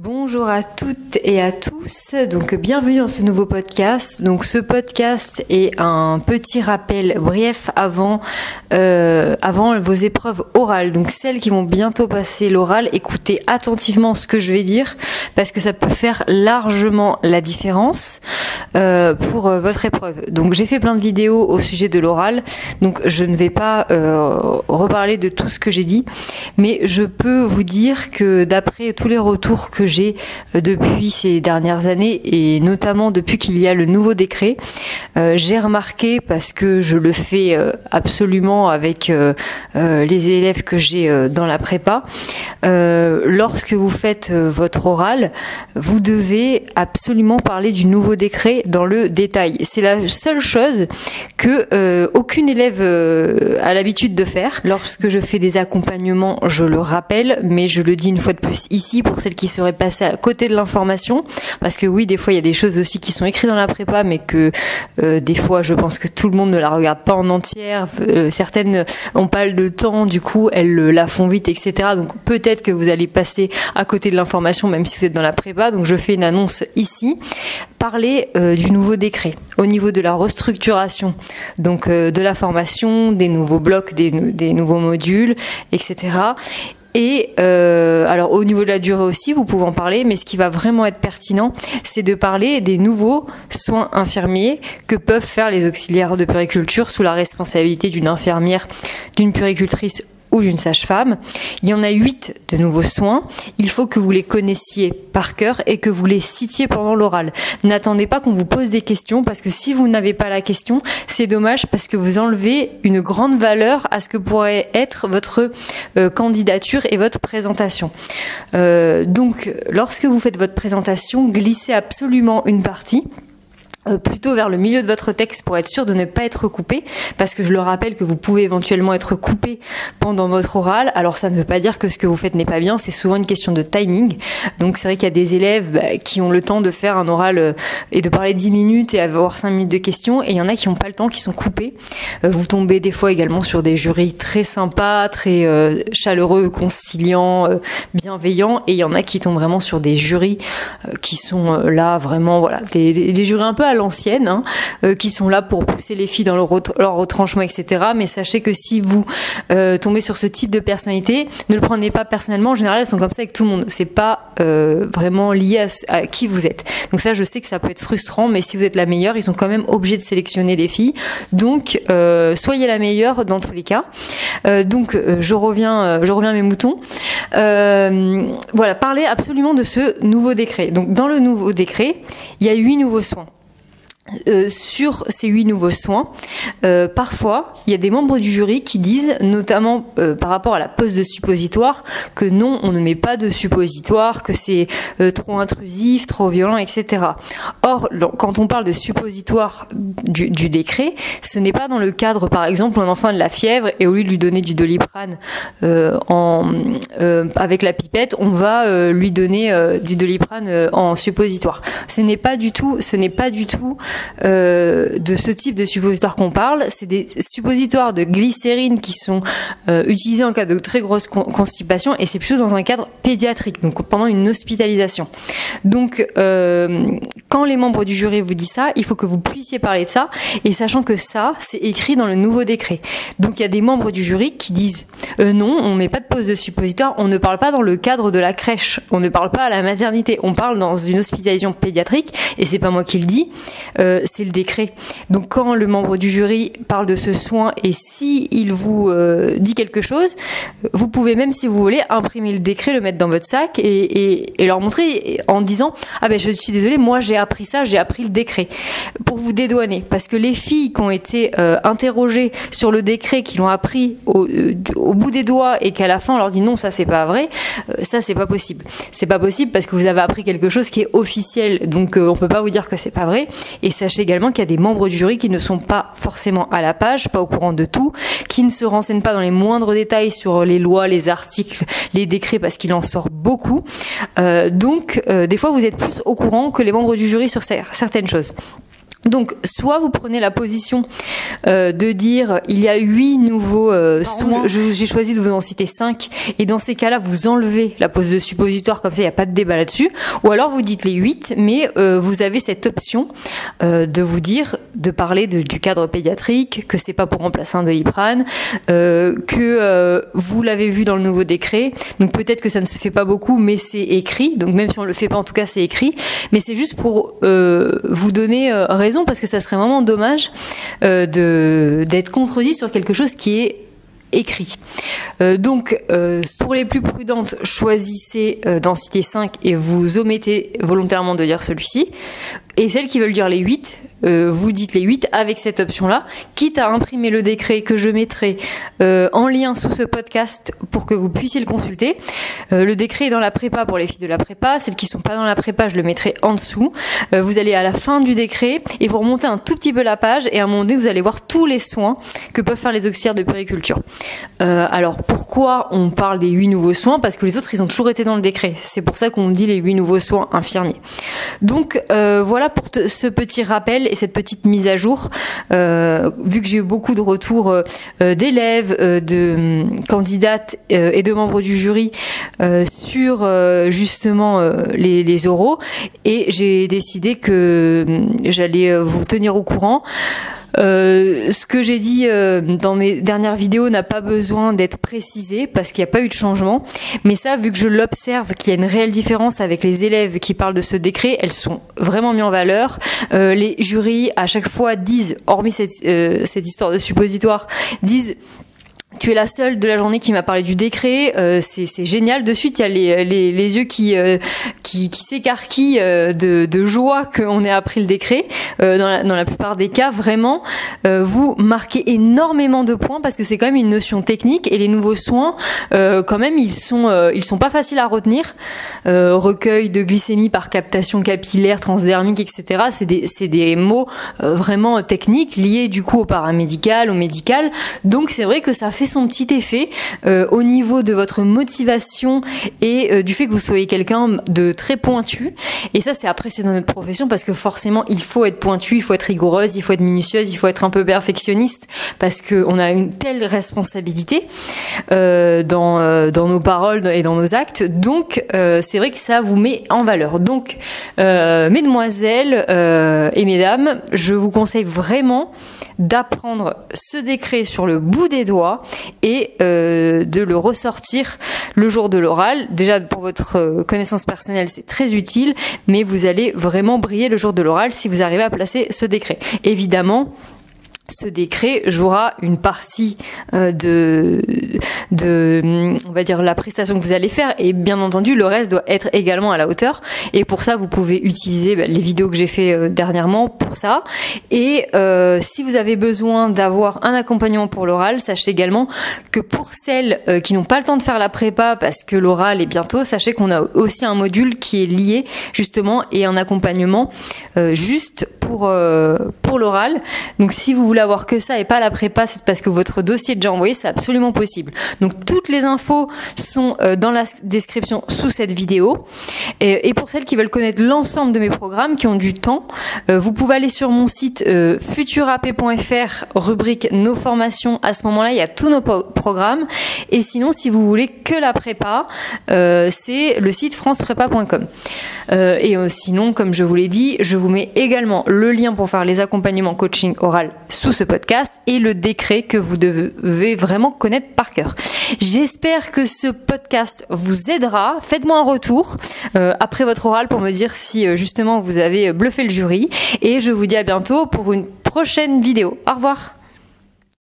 Bonjour à toutes et à tous, donc bienvenue dans ce nouveau podcast. Donc ce podcast est un petit rappel bref avant vos épreuves orales. Donc celles qui vont bientôt passer l'oral, écoutez attentivement ce que je vais dire parce que ça peut faire largement la différence pour votre épreuve. Donc j'ai fait plein de vidéos au sujet de l'oral, donc je ne vais pas reparler de tout ce que j'ai dit, mais je peux vous dire que d'après tous les retours que j'ai depuis ces dernières années et notamment depuis qu'il y a le nouveau décret, j'ai remarqué, parce que je le fais absolument avec les élèves que j'ai dans la prépa, lorsque vous faites votre oral, vous devez absolument parler du nouveau décret dans le détail. C'est la seule chose que aucune élève a l'habitude de faire. Lorsque je fais des accompagnements, je le rappelle, mais je le dis une fois de plus ici pour celles qui seraient passées à côté de l'information, parce que oui, des fois il y a des choses aussi qui sont écrites dans la prépa, mais que des fois je pense que tout le monde ne la regarde pas en entière, certaines ont pas le temps, du coup elles la font vite, etc. Donc peut-être que vous allez passer à côté de l'information même si vous êtes dans la prépa. Donc je fais une annonce ici. Parler du nouveau décret au niveau de la restructuration, donc de la formation, des nouveaux blocs, des nouveaux modules, etc. Et alors au niveau de la durée aussi, vous pouvez en parler, mais ce qui va vraiment être pertinent, c'est de parler des nouveaux soins infirmiers que peuvent faire les auxiliaires de puériculture sous la responsabilité d'une infirmière, d'une puéricultrice ou d'une sage-femme. Il y en a 8 de nouveaux soins. Il faut que vous les connaissiez par cœur et que vous les citiez pendant l'oral. N'attendez pas qu'on vous pose des questions, parce que si vous n'avez pas la question, c'est dommage, parce que vous enlevez une grande valeur à ce que pourrait être votre candidature et votre présentation. Donc, lorsque vous faites votre présentation, glissez absolument une partie plutôt vers le milieu de votre texte pour être sûr de ne pas être coupé, parce que je le rappelle que vous pouvez éventuellement être coupé pendant votre oral. Alors ça ne veut pas dire que ce que vous faites n'est pas bien, c'est souvent une question de timing. Donc c'est vrai qu'il y a des élèves qui ont le temps de faire un oral et de parler 10 minutes et avoir 5 minutes de questions, et il y en a qui n'ont pas le temps, qui sont coupés. Vous tombez des fois également sur des jurys très sympas, très chaleureux, conciliants, bienveillants, et il y en a qui tombent vraiment sur des jurys qui sont là vraiment, voilà, des jurys un peu à l'ancienne, hein, qui sont là pour pousser les filles dans leur retranchement, etc. Mais sachez que si vous tombez sur ce type de personnalité, ne le prenez pas personnellement. En général, elles sont comme ça avec tout le monde. C'est pas vraiment lié à qui vous êtes. Donc ça, je sais que ça peut être frustrant, mais si vous êtes la meilleure, ils sont quand même obligés de sélectionner des filles. Donc, soyez la meilleure dans tous les cas. Donc, je reviens à mes moutons. Voilà, parlez absolument de ce nouveau décret. Donc, dans le nouveau décret, il y a 8 nouveaux soins. Sur ces 8 nouveaux soins, parfois il y a des membres du jury qui disent, notamment par rapport à la pose de suppositoire, que non, on ne met pas de suppositoire, que c'est trop intrusif, trop violent, etc. Or, quand on parle de suppositoire du décret, ce n'est pas dans le cadre, par exemple, un enfant a de la fièvre et au lieu de lui donner du Doliprane avec la pipette, on va lui donner du Doliprane en suppositoire. Ce n'est pas du tout de ce type de suppositoire qu'on parle. C'est des suppositoires de glycérine qui sont utilisés en cas de très grosse constipation, et c'est plutôt dans un cadre pédiatrique, donc pendant une hospitalisation. Donc quand les membres du jury vous disent ça, il faut que vous puissiez parler de ça, et sachant que ça, c'est écrit dans le nouveau décret. Donc il y a des membres du jury qui disent non, on met pas de pose de suppositoire, on ne parle pas dans le cadre de la crèche, on ne parle pas à la maternité, on parle dans une hospitalisation pédiatrique, et c'est pas moi qui le dis, c'est le décret. Donc quand le membre du jury parle de ce soin, et si il vous dit quelque chose, vous pouvez, même si vous voulez, imprimer le décret, le mettre dans votre sac et leur montrer en disant ah ben je suis désolée, moi j'ai appris ça, j'ai appris le décret, pour vous dédouaner, parce que les filles qui ont été interrogées sur le décret, qui l'ont appris au bout des doigts, et qu'à la fin on leur dit non, ça c'est pas vrai, ça c'est pas possible. C'est pas possible parce que vous avez appris quelque chose qui est officiel, donc on peut pas vous dire que c'est pas vrai. Et sachez également qu'il y a des membres du jury qui ne sont pas forcément à la page, pas au courant de tout, qui ne se renseignent pas dans les moindres détails sur les lois, les articles, les décrets, parce qu'il en sort beaucoup. Donc, des fois, vous êtes plus au courant que les membres du jury sur certaines choses. Donc, soit vous prenez la position de dire il y a 8 nouveaux soins, j'ai choisi de vous en citer 5, et dans ces cas-là, vous enlevez la pose de suppositoire, comme ça il n'y a pas de débat là-dessus, ou alors vous dites les 8, mais vous avez cette option de vous dire, de parler du cadre pédiatrique, que c'est pas pour remplacer un Doliprane, que vous l'avez vu dans le nouveau décret, donc peut-être que ça ne se fait pas beaucoup, mais c'est écrit, donc même si on le fait pas, en tout cas c'est écrit, mais c'est juste pour vous donner raison, parce que ça serait vraiment dommage d'être contredit sur quelque chose qui est écrit. Donc, pour les plus prudentes, choisissez d'en citer 5 et vous omettez volontairement de dire celui-ci. Et celles qui veulent dire les 8, vous dites les 8 avec cette option-là, quitte à imprimer le décret que je mettrai en lien sous ce podcast pour que vous puissiez le consulter. Le décret est dans la prépa pour les filles de la prépa. Celles qui sont pas dans la prépa, je le mettrai en dessous. Vous allez à la fin du décret et vous remontez un tout petit peu la page, et à un moment donné, vous allez voir tous les soins que peuvent faire les auxiliaires de puériculture. Alors, pourquoi on parle des 8 nouveaux soins? Parce que les autres, ils ont toujours été dans le décret. C'est pour ça qu'on dit les 8 nouveaux soins infirmiers. Donc, voilà pour ce petit rappel et cette petite mise à jour. Vu que j'ai eu beaucoup de retours d'élèves, de candidates et de membres du jury sur justement les oraux, et j'ai décidé que j'allais vous tenir au courant. Ce que j'ai dit dans mes dernières vidéos n'a pas besoin d'être précisé parce qu'il n'y a pas eu de changement, mais ça, vu que je l'observe, qu'il y a une réelle différence avec les élèves qui parlent de ce décret, elles sont vraiment mises en valeur. Les jurys à chaque fois disent, hormis cette histoire de suppositoire, disent: tu es la seule de la journée qui m'a parlé du décret, c'est génial. De suite, il y a les yeux qui s'écarquillent de joie qu'on ait appris le décret. Dans la plupart des cas, vraiment, vous marquez énormément de points parce que c'est quand même une notion technique, et les nouveaux soins, quand même, ils sont pas faciles à retenir. Recueil de glycémie par captation capillaire, transdermique, etc. C'est des mots vraiment techniques liés du coup au paramédical, au médical. Donc c'est vrai que ça fait son petit effet au niveau de votre motivation et du fait que vous soyez quelqu'un de très pointu. Et ça, c'est apprécié dans notre profession parce que forcément, il faut être pointu, il faut être rigoureuse, il faut être minutieuse, il faut être un peu perfectionniste parce qu'on a une telle responsabilité dans nos paroles et dans nos actes. Donc, c'est vrai que ça vous met en valeur. Donc, mesdemoiselles et mesdames, je vous conseille vraiment d'apprendre ce décret sur le bout des doigts et de le ressortir le jour de l'oral. Déjà, pour votre connaissance personnelle, c'est très utile, mais vous allez vraiment briller le jour de l'oral si vous arrivez à placer ce décret. Évidemment, ce décret jouera une partie de on va dire la prestation que vous allez faire, et bien entendu le reste doit être également à la hauteur, et pour ça vous pouvez utiliser les vidéos que j'ai fait dernièrement pour ça. Et si vous avez besoin d'avoir un accompagnement pour l'oral, sachez également que pour celles qui n'ont pas le temps de faire la prépa parce que l'oral est bientôt, sachez qu'on a aussi un module qui est lié justement et un accompagnement juste pour l'oral. Donc si vous voulez avoir que ça et pas la prépa, c'est parce que votre dossier est déjà envoyé, c'est absolument possible. Donc toutes les infos sont dans la description sous cette vidéo. Et pour celles qui veulent connaître l'ensemble de mes programmes, qui ont du temps, vous pouvez aller sur mon site futurap.fr, rubrique nos formations. À ce moment-là, il y a tous nos programmes. Et sinon, si vous voulez que la prépa, c'est le site franceprepa.com. Et sinon, comme je vous l'ai dit, je vous mets également le lien pour faire les accompagnements coaching oral sous ce podcast et le décret que vous devez vraiment connaître par cœur. J'espère que ce podcast vous aidera. Faites-moi un retour après votre oral pour me dire si justement vous avez bluffé le jury, et je vous dis à bientôt pour une prochaine vidéo. Au revoir.